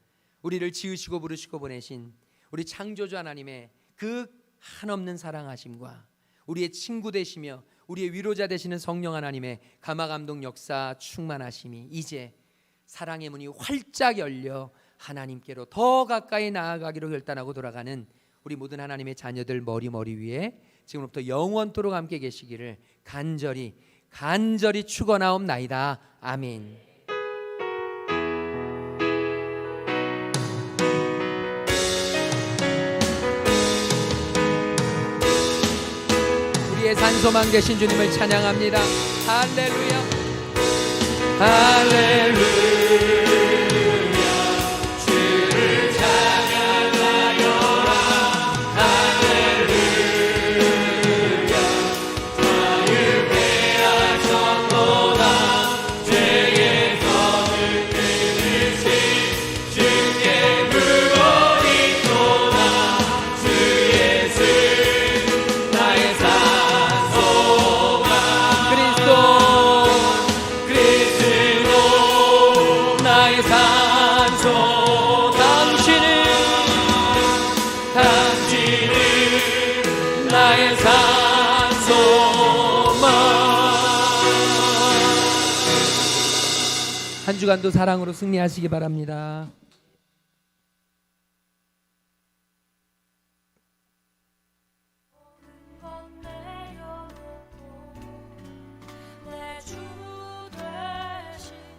우리를 지으시고 부르시고 보내신 우리 창조주 하나님의 그 한없는 사랑하심과 우리의 친구 되시며 우리의 위로자 되시는 성령 하나님의 감화감동 역사 충만하심이 이제 사랑의 문이 활짝 열려 하나님께로 더 가까이 나아가기로 결단하고 돌아가는 우리 모든 하나님의 자녀들 머리 위에 지금부터 영원토록 함께 계시기를 간절히 축원하옵나이다. 아멘. 우리의 산소망 되신 주님을 찬양합니다. 할렐루야, 할렐루야. 주를 찬양하여라. 할렐루야. 한 주간도 사랑으로 승리하시기 바랍니다.